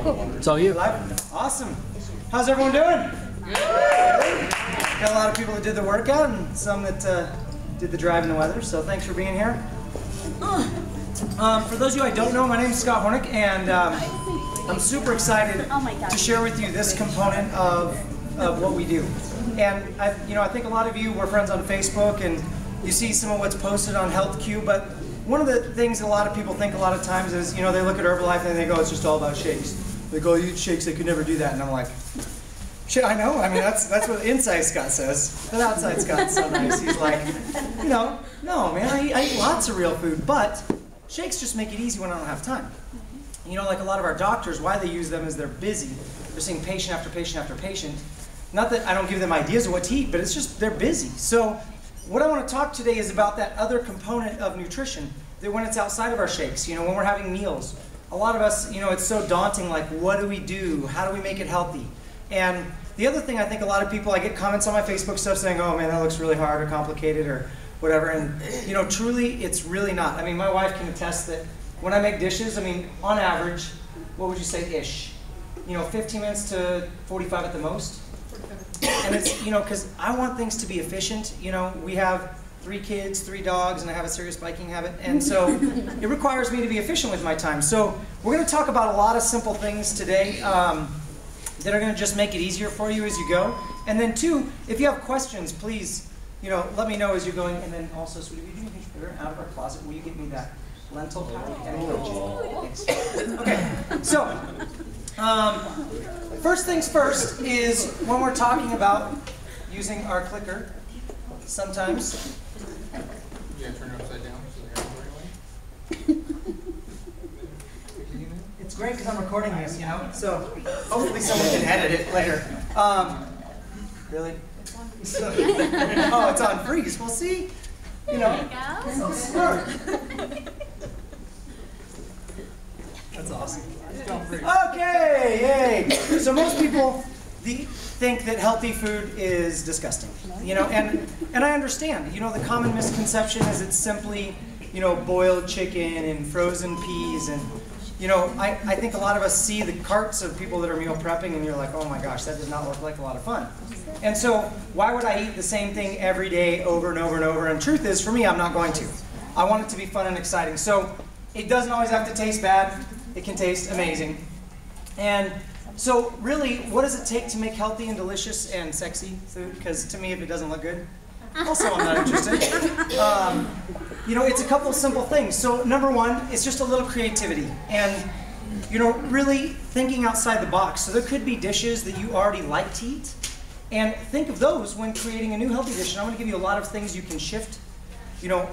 It's all you. Awesome. How's everyone doing? Good. Got a lot of people that did the workout and some that did the drive in the weather, so thanks for being here. For those of you I don't know, my name is Scott Hornick, and I'm super excited to share with you this component of what we do. And I think a lot of you were friends on Facebook, and you see some of what's posted on HealthQ, but one of the things that a lot of people think a lot of times is, they look at Herbalife and they go, it's just all about shakes. They go, you eat shakes, they could never do that. And I'm like, shit, I know. I mean, that's what inside Scott says. But outside Scott's so nice. He's like, no, man, I eat lots of real food, but shakes just make it easy when I don't have time. Like a lot of our doctors, why they use them is they're busy. They're seeing patient after patient after patient. Not that I don't give them ideas of what to eat, but it's just they're busy. So what I want to talk today is about that other component of nutrition, that when it's outside of our shakes, when we're having meals. A lot of us, it's so daunting, like, what do we do? How do we make it healthy? And the other thing, I think a lot of people, I get comments on my Facebook stuff saying, oh man, that looks really hard or complicated or whatever. And truly, it's really not. I mean, my wife can attest that when I make dishes, on average, what would you say, ish? 15 minutes to 45 at the most. And it's, because I want things to be efficient. We have 3 kids, 3 dogs, and I have a serious biking habit. And so it requires me to be efficient with my time. So we're going to talk about a lot of simple things today that are going to just make it easier for you as you go. And then 2, if you have questions, please, let me know as you're going. And then also, sweetie, if you do me out of our closet, will you get me that lentil pie? Okay, so first things first is when we're talking about using our clicker, sometimes. You gotta turn it upside down so the air's away. It's great because I'm recording this, so hopefully someone can edit it later. Really? Oh, it's on freeze. Well, see, so smart. That's awesome. Okay, yay! So most people think that healthy food is disgusting, and I understand. The common misconception is it's simply, boiled chicken and frozen peas, and I think a lot of us see the carts of people that are meal prepping, and you're like, oh my gosh, that does not look like a lot of fun. And so why would I eat the same thing every day over and over and over? And truth is, for me, I'm not going to. I want it to be fun and exciting. So it doesn't always have to taste bad. It can taste amazing. And so really, what does it take to make healthy and delicious and sexy food? Because to me, if it doesn't look good, also I'm not interested. It's a couple of simple things. So number 1, it's just a little creativity. And, really thinking outside the box. So there could be dishes that you already like to eat. And think of those when creating a new healthy dish. And I'm going to give you a lot of things you can shift,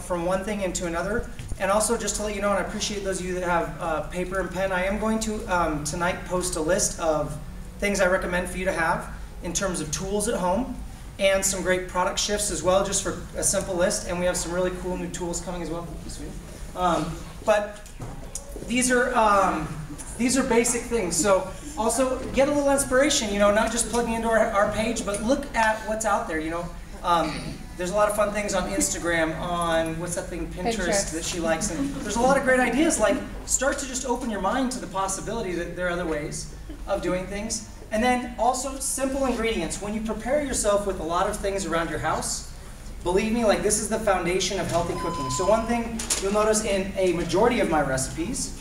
from one thing into another. And also, just to let you know, and I appreciate those of you that have paper and pen, I am going to tonight post a list of things I recommend for you to have in terms of tools at home, and some great product shifts as well, just for a simple list. And we have some really cool new tools coming as well. But these are basic things. So also get a little inspiration. Not just plugging into our page, but look at what's out there. There's a lot of fun things on Instagram, on, what's that thing, Pinterest that she likes. And there's a lot of great ideas, like start to just open your mind to the possibility that there are other ways of doing things. And then also simple ingredients. When you prepare yourself with a lot of things around your house, believe me, this is the foundation of healthy cooking. So one thing you'll notice in a majority of my recipes,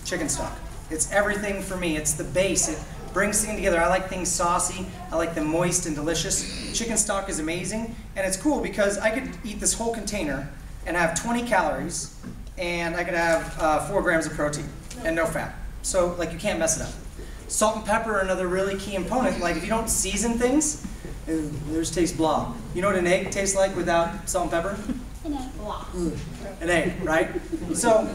chicken stock. It's everything for me. It's the base. It brings things together. I like things saucy. I like them moist and delicious. Chicken stock is amazing, and it's cool because I could eat this whole container and have 20 calories, and I could have 4 grams of protein and no fat. So you can't mess it up. Salt and pepper are another really key component. If you don't season things, theirs tastes blah. You know what an egg tastes like without salt and pepper? An egg. Blah. An egg, right? So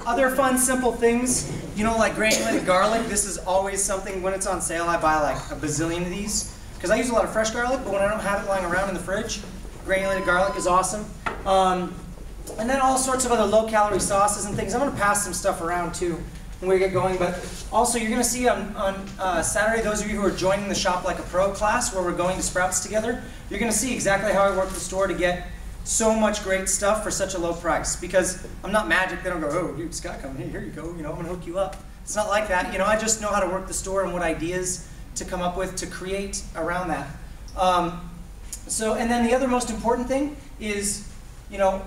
other fun, simple things, like granulated garlic. This is always something, when it's on sale, I buy a bazillion of these. Because I use a lot of fresh garlic, but when I don't have it lying around in the fridge, granulated garlic is awesome. And then all sorts of other low-calorie sauces and things. I'm going to pass some stuff around, too, when we get going. But also, you're going to see on Saturday, those of you who are joining the Shop Like a Pro class, where we're going to Sprouts together, you're going to see exactly how I work the store to get so much great stuff for such a low price. Because I'm not magic. They don't go, oh, dude, Scott, come here you go. I'm going to hook you up. It's not like that. You know, I just know how to work the store and what ideas to come up with to create around that. And then the other most important thing is, you know,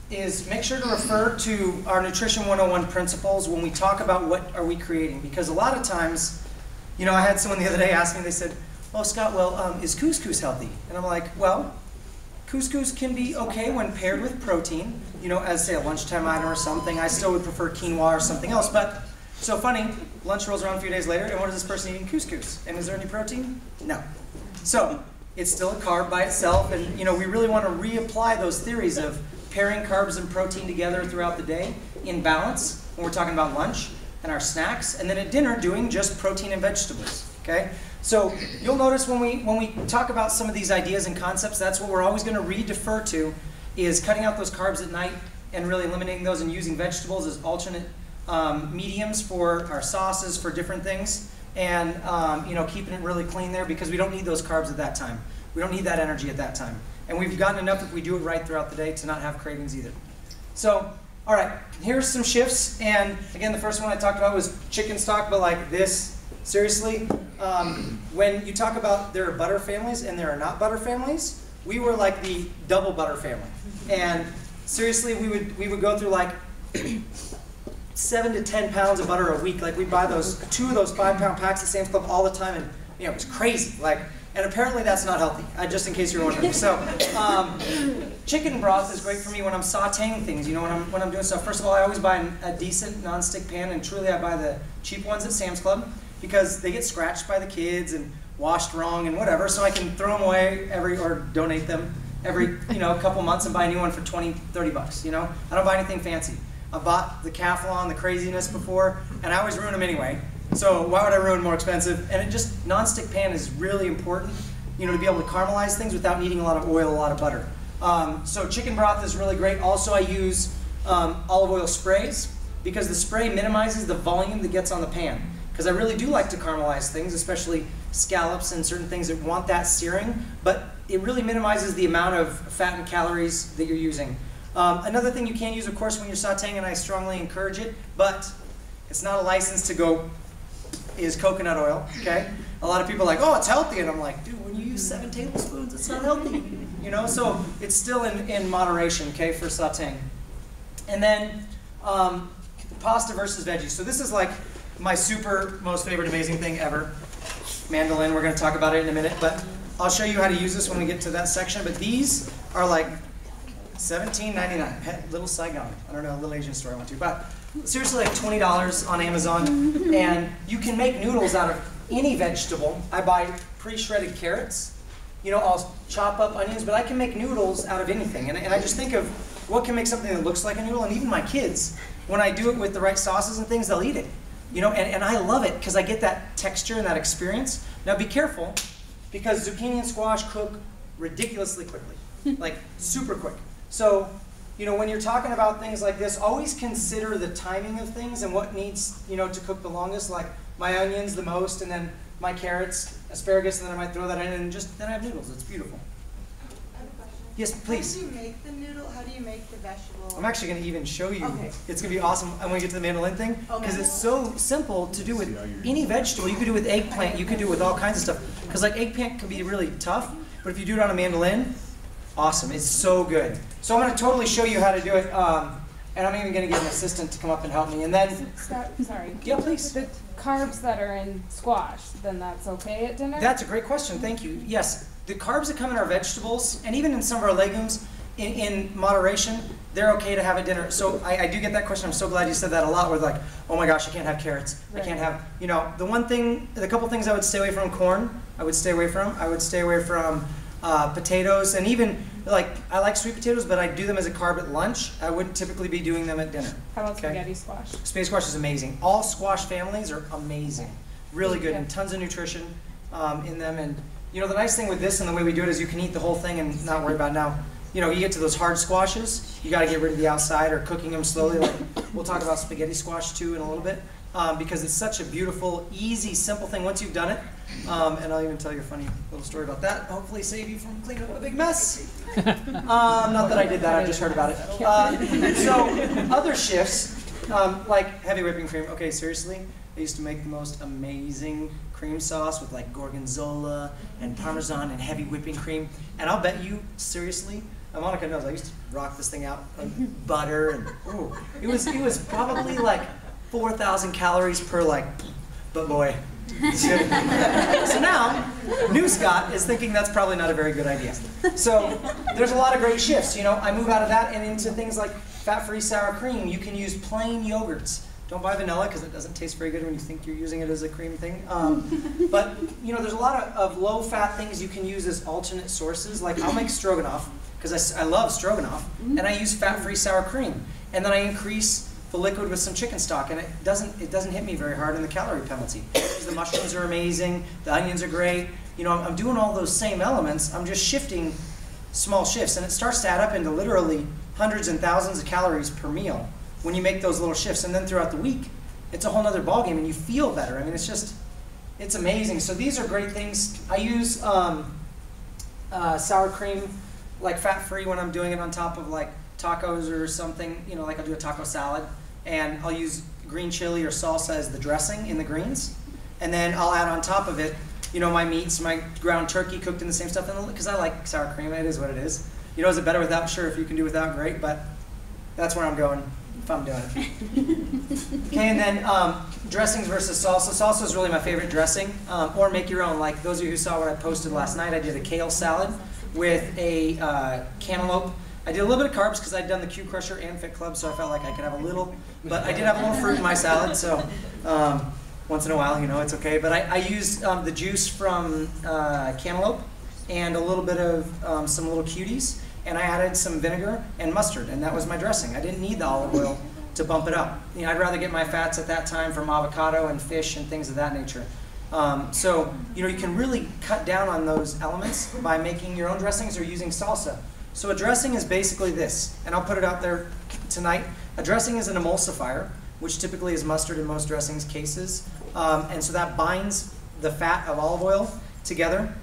is make sure to refer to our Nutrition 101 principles when we talk about what are we creating. Because a lot of times, you know, I had someone the other day ask me, they said, oh, Scott, well, is couscous healthy? And I'm like, well, couscous can be okay when paired with protein, you know, as say a lunchtime item or something. I still would prefer quinoa or something else. But so funny, lunch rolls around a few days later, and what is this person eating? Couscous. And is there any protein? No. So it's still a carb by itself, and you know, we really want to reapply those theories of pairing carbs and protein together throughout the day in balance when we're talking about lunch and our snacks, and then at dinner doing just protein and vegetables. Okay? So you'll notice when we talk about some of these ideas and concepts, that's what we're always going to re-defer to, is cutting out those carbs at night and really eliminating those and using vegetables as alternate mediums for our sauces, for different things, and you know, keeping it really clean there, because we don't need those carbs at that time. We don't need that energy at that time. And we've gotten enough if we do it right throughout the day to not have cravings either. So, all right, here's some shifts. And again, the first one I talked about was chicken stock, but like this, seriously, when you talk about there are butter families and there are not butter families, we were like the double butter family. And seriously, we would go through like 7 to 10 pounds of butter a week. Like we'd buy two of those 5-pound packs at Sam's Club all the time, and you know, it was crazy. Like, and apparently that's not healthy, just in case you're wondering. So, chicken broth is great for me when I'm sautéing things. You know, when I'm doing stuff. First of all, I always buy a decent non-stick pan, and truly I buy the cheap ones at Sam's Club because they get scratched by the kids and washed wrong and whatever. So I can throw them away or donate them every couple months and buy a new one for 20, 30 bucks. You know, I don't buy anything fancy. I bought the Calphalon, the craziness before, and I always ruin them anyway. So why would I ruin more expensive? And it just, non-stick pan is really important, you know, to be able to caramelize things without needing a lot of oil, a lot of butter. So chicken broth is really great. Also, I use olive oil sprays because the spray minimizes the volume that gets on the pan. Because I really do like to caramelize things, especially scallops and certain things that want that searing, but it really minimizes the amount of fat and calories that you're using. Another thing you can use, of course, when you're sauteing, and I strongly encourage it, but it's not a license to go, is coconut oil, okay? A lot of people are like, oh, it's healthy, and I'm like, dude, when you use 7 tablespoons, it's not healthy, you know? So it's still in moderation, okay, for sauteing. And then pasta versus veggies. So this is like my super most favorite amazing thing ever. Mandolin, we're gonna talk about it in a minute, but I'll show you how to use this when we get to that section. But these are like $17.99, Little Saigon. I don't know, a little Asian store I went to, but seriously like $20 on Amazon. And you can make noodles out of any vegetable. I buy pre-shredded carrots. You know, I'll chop up onions, but I can make noodles out of anything. And I just think of what can make something that looks like a noodle, and even my kids, when I do it with the right sauces and things, they'll eat it. You know, and I love it because I get that texture and that experience. Now be careful, because zucchini and squash cook ridiculously quickly, like super quick. So, you know, when you're talking about things like this, always consider the timing of things and what needs, you know, to cook the longest. Like my onions the most, and then my carrots, asparagus, and then I might throw that in, and then I have noodles. It's beautiful. I have a question. Yes, please. How do you make the noodle? How do you make the vegetable? I'm actually going to even show you. Okay. It's going to be awesome when we get to the mandolin thing, because it's so simple to do with any vegetable. You could do it with eggplant. You could do it with all kinds of stuff. Because like eggplant can be really tough, but if you do it on a mandolin, awesome. It's so good. So I'm going to totally show you how to do it, and I'm even going to get an assistant to come up and help me. And then, Sorry. yeah, please. The carbs that are in squash, then that's okay at dinner? That's a great question. Thank you. Yes, the carbs that come in our vegetables, and even in some of our legumes, in moderation, they're okay to have at dinner. So I do get that question. I'm so glad you said that a lot. Where like, oh my gosh, I can't have carrots. Right. I can't have, you know, the couple things I would stay away from: corn. I would stay away from. I would stay away from potatoes, and even like I like sweet potatoes, but I do them as a carb at lunch. I wouldn't typically be doing them at dinner. How about Okay. spaghetti squash? Spaghetti squash is amazing. All squash families are amazing, really good, and tons of nutrition in them. And you know, the nice thing with this and the way we do it is you can eat the whole thing and not worry about it. Now. You know, you get to those hard squashes, you got to get rid of the outside or cooking them slowly. Like we'll talk about spaghetti squash too in a little bit, because it's such a beautiful, easy, simple thing once you've done it. And I'll even tell you a funny little story about that. Hopefully, save you from cleaning up a big mess. Not that I did that; I just heard about it. So, other shifts. Like heavy whipping cream. Okay, seriously, I used to make the most amazing cream sauce with like gorgonzola and parmesan and heavy whipping cream. And I'll bet you, seriously, Monica knows I used to rock this thing out with butter and ooh, it was probably like 4,000 calories per like, but boy. So now, new Scott is thinking that's probably not a very good idea. So there's a lot of great shifts. You know, I move out of that and into things like fat-free sour cream. You can use plain yogurts. Don't buy vanilla because it doesn't taste very good when you think you're using it as a cream thing. But you know, there's a lot of low-fat things you can use as alternate sources. Like I'll make stroganoff because I love stroganoff, and I use fat-free sour cream, and then I increase the liquid with some chicken stock, and it doesn't hit me very hard in the calorie penalty. The mushrooms are amazing, the onions are great. You know, I'm doing all those same elements. I'm just shifting small shifts, and it starts to add up into literally hundreds and thousands of calories per meal when you make those little shifts. And then throughout the week, it's a whole nother ballgame, and you feel better. I mean, it's amazing. So these are great things. I use sour cream, like fat-free, when I'm doing it on top of like tacos or something. You know, like I'll do a taco salad, and I'll use green chili or salsa as the dressing in the greens. And then I'll add on top of it, you know, my meats, my ground turkey cooked in the same stuff, because I like sour cream. It is what it is. You know, is it better without? Sure, if you can do without, great. But that's where I'm going if I'm doing it. Okay, and then dressings versus salsa. Salsa is really my favorite dressing, or make your own. Like those of you who saw what I posted last night, I did a kale salad with a cantaloupe. I did a little bit of carbs because I'd done the Q Crusher and Fit Club, so I felt like I could have a little. But I did have a little fruit in my salad, so once in a while, you know, it's okay. But I used the juice from cantaloupe and a little bit of some little cuties, and I added some vinegar and mustard, and that was my dressing. I didn't need the olive oil to bump it up. You know, I'd rather get my fats at that time from avocado and fish and things of that nature. So, you know, you can really cut down on those elements by making your own dressings or using salsa. So a dressing is basically this, and I'll put it out there tonight. A dressing is an emulsifier, which typically is mustard in most dressings cases. And so that binds the fat of olive oil together.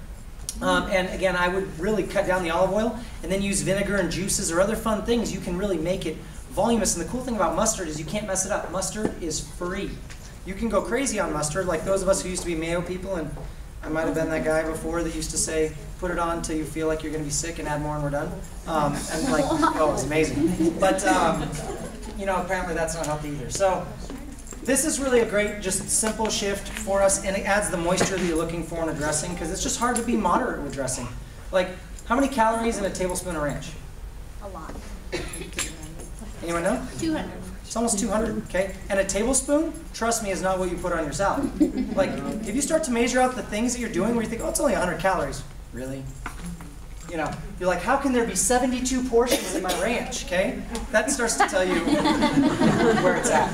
And again, I would really cut down the olive oil and then use vinegar and juices or other fun things. You can really make it voluminous. And the cool thing about mustard is you can't mess it up. Mustard is free. You can go crazy on mustard, like those of us who used to be mayo people, and I might have been that guy before that used to say, put it on till you feel like you're going to be sick and add more and we're done. And like, oh, it's amazing. But, you know, apparently that's not healthy either. So this is really a great, just simple shift for us, and it adds the moisture that you're looking for in a dressing, because it's just hard to be moderate with dressing. Like, how many calories in a tablespoon of ranch? A lot. Anyone know? 200. It's almost 200, okay? And a tablespoon, trust me, is not what you put on your salad. Like, if you start to measure out the things that you're doing where you think, oh, it's only 100 calories. Really? You know, you're like, how can there be 72 portions in my ranch, okay? That starts to tell you where it's at,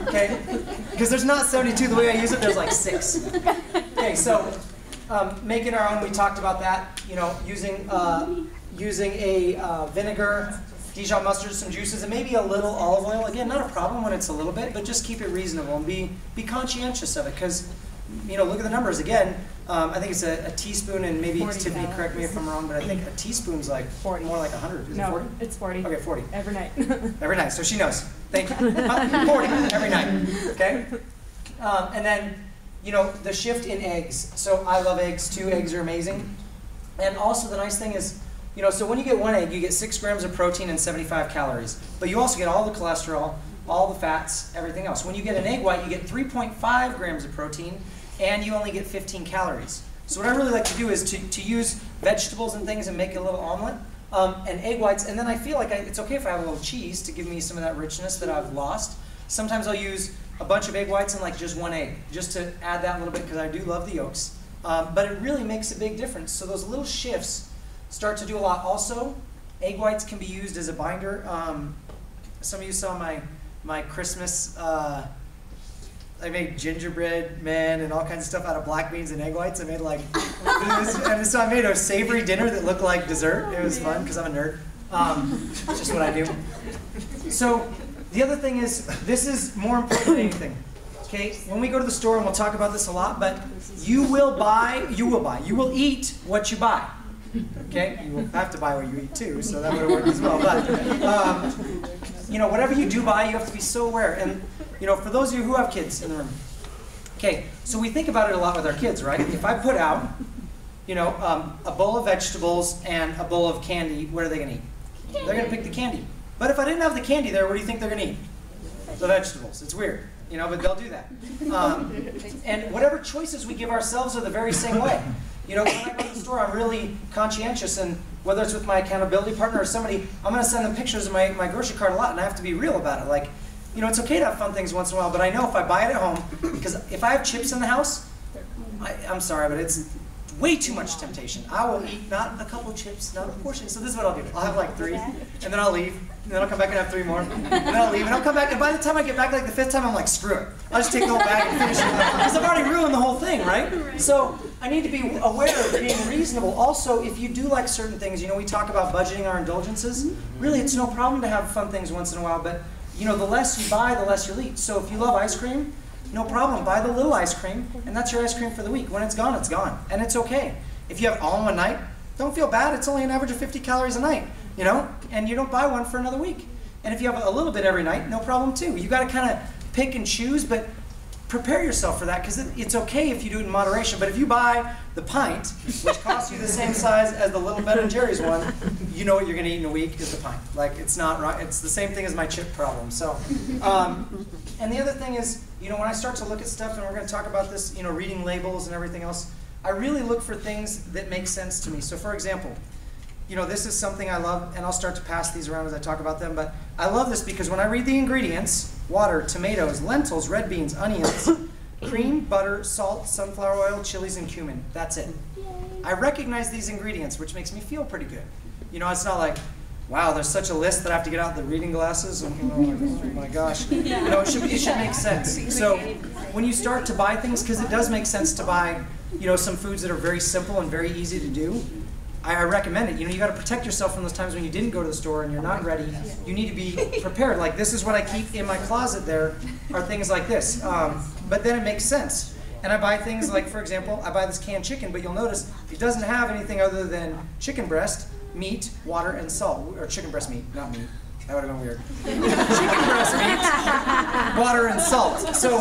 okay? Because there's not 72 the way I use it, there's like 6. Okay, so making our own, we talked about that, you know, using a vinegar, Dijon mustard, some juices, and maybe a little olive oil. Again, not a problem when it's a little bit, but just keep it reasonable and be conscientious of it, because, you know, look at the numbers. Again, I think it's a teaspoon, and maybe Tiffany, correct me if I'm wrong, but I think a teaspoon's like 40. More like 100. Is it 40? It's 40. Okay, 40. Every night. Every night, so she knows. Thank you. 40 every night, okay? And then, you know, the shift in eggs. So I love eggs too. Eggs are amazing. And also the nice thing is, you know, so when you get one egg, you get 6 grams of protein and 75 calories. But you also get all the cholesterol, all the fats, everything else. When you get an egg white, you get 3.5 grams of protein, and you only get 15 calories. So what I really like to do is to use vegetables and things and make a little omelet, and egg whites, and then I feel like it's okay if I have a little cheese to give me some of that richness that I've lost. Sometimes I'll use a bunch of egg whites and like just one egg, just to add that little bit, because I do love the yolks. But it really makes a big difference. So those little shifts start to do a lot. Also, egg whites can be used as a binder. Some of you saw my Christmas, I made gingerbread men and all kinds of stuff out of black beans and egg whites. I made like, and so I made a savory dinner that looked like dessert. It was fun because I'm a nerd. It's just what I do. So the other thing is, this is more important than anything. Okay, when we go to the store, and we'll talk about this a lot, but you will eat what you buy. Okay, you will have to buy what you eat too, so that would work as well. But you know, whatever you do buy, you have to be so aware. And, you know, for those of you who have kids in the room, okay, so we think about it a lot with our kids, right? If I put out, you know, a bowl of vegetables and a bowl of candy, what are they going to eat? They're going to pick the candy. But if I didn't have the candy there, what do you think they're going to eat? The vegetables. It's weird, you know, but they'll do that. And whatever choices we give ourselves are the very same way. You know, when I go to the store, I'm really conscientious, and whether it's with my accountability partner or somebody, I'm going to send them pictures of my grocery cart a lot, and I have to be real about it. Like, you know, it's okay to have fun things once in a while, but I know if I buy it at home, because if I have chips in the house, I'm sorry, but it's way too much temptation. I will eat not a couple chips, not a portion. So this is what I'll do. I'll have like 3, and then I'll leave, and then I'll come back and have 3 more, and then I'll leave, and I'll come back, and by the time I get back like the 5th time, I'm like, screw it. I'll just take the whole bag and finish it, because I've already ruined the whole thing, right? So I need to be aware of being reasonable. Also, if you do like certain things, you know, we talk about budgeting our indulgences. Really, it's no problem to have fun things once in a while, but you know, the less you buy, the less you'll eat. So if you love ice cream, no problem, buy the little ice cream, and that's your ice cream for the week. When it's gone, and it's okay. If you have all in one night, don't feel bad. It's only an average of 50 calories a night, you know, and you don't buy one for another week. And if you have a little bit every night, no problem too. You got to kind of pick and choose, but prepare yourself for that, because it's okay if you do it in moderation. But if you buy the pint, which costs you the same size as the little Ben and Jerry's one, you know what you're going to eat in a week is the pint. Like, it's not right. It's the same thing as my chip problem. So, and the other thing is, you know, when I start to look at stuff, and we're going to talk about this, you know, reading labels and everything else, I really look for things that make sense to me. So for example, you know, this is something I love, and I'll start to pass these around as I talk about them, but I love this because when I read the ingredients, water, tomatoes, lentils, red beans, onions, cream, butter, salt, sunflower oil, chilies, and cumin. That's it. I recognize these ingredients, which makes me feel pretty good. You know, it's not like, wow, there's such a list that I have to get out the reading glasses. Oh my gosh. You know, it should make sense. So when you start to buy things, because it does make sense to buy, you know, some foods that are very simple and very easy to do, I recommend it. You know, you got to protect yourself from those times when you didn't go to the store and you're not ready. You need to be prepared. Like, this is what I keep in my closet there, are things like this. But then it makes sense. And I buy things like, for example, I buy this canned chicken, but you'll notice it doesn't have anything other than chicken breast, meat, water, and salt. Or chicken breast meat, not meat. That would have been weird. Chicken breast meat, water, and salt. So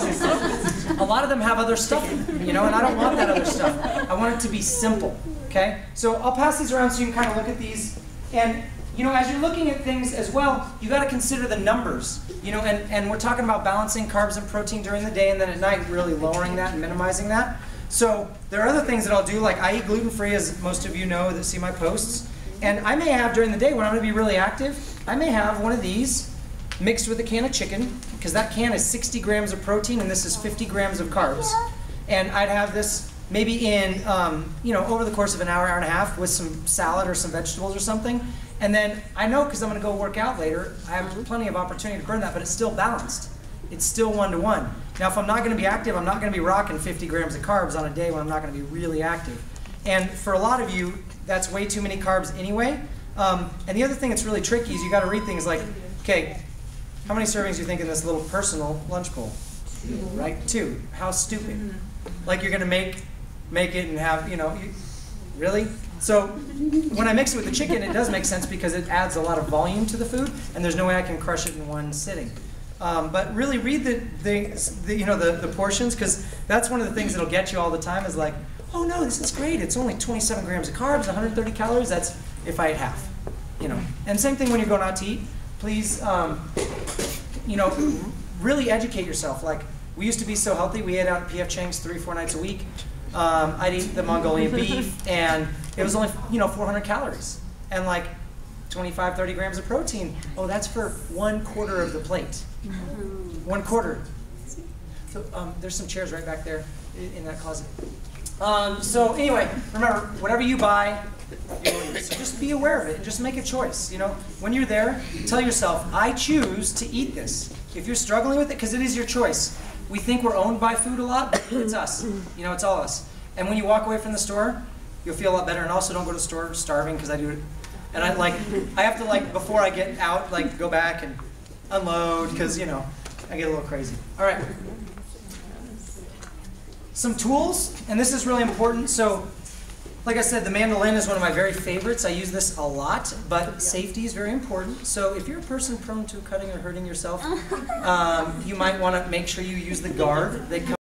a lot of them have other stuff in them, you know, and I don't want that other stuff. I want it to be simple, okay? So I'll pass these around so you can kind of look at these. And, you know, as you're looking at things as well, you got to consider the numbers, you know, and we're talking about balancing carbs and protein during the day, and then at night really lowering that and minimizing that. So there are other things that I'll do, like I eat gluten-free, as most of you know that see my posts. And I may have during the day when I'm going to be really active, I may have one of these mixed with a can of chicken, because that can is 60 grams of protein and this is 50 grams of carbs. And I'd have this maybe in, you know, over the course of an hour, hour and a half with some salad or some vegetables or something. And then I know, because I'm going to go work out later, I have plenty of opportunity to burn that, but it's still balanced. It's still one-to-one. Now, if I'm not going to be active, I'm not going to be rocking 50 grams of carbs on a day when I'm not going to be really active. And for a lot of you, that's way too many carbs anyway. And the other thing that's really tricky is you got to read things like, okay, how many servings do you think in this little personal lunch bowl? 2. Right? 2. How stupid. Like you're going to make it and have, you know, really? So when I mix it with the chicken, it does make sense because it adds a lot of volume to the food, and there's no way I can crush it in one sitting. But really read the portions, because that's one of the things that'll get you all the time is like, oh no, this is great. It's only 27 grams of carbs, 130 calories. That's if I ate half, you know. And same thing when you're going out to eat. Please, you know, really educate yourself. Like, we used to be so healthy. We ate out at P.F. Chang's 3-4 nights a week. I'd eat the Mongolian beef, and it was only, you know, 400 calories and like 25, 30 grams of protein. Oh, that's for 1/4 of the plate. 1/4. So there's some chairs right back there in that closet. So anyway, remember, whatever you buy, so just be aware of it and just make a choice. You know, when you're there, tell yourself, I choose to eat this. If you're struggling with it, because it is your choice. We think we're owned by food a lot, but it's us. You know, it's all us. And when you walk away from the store, you'll feel a lot better. And also, don't go to the store starving, because I do it. And I have to, like, before I get out, like, go back and unload, because, you know, I get a little crazy. All right. Some tools, and this is really important. So, like I said, the mandolin is one of my very favorites. I use this a lot, but safety is very important. So if you're a person prone to cutting or hurting yourself, you might want to make sure you use the guard that comes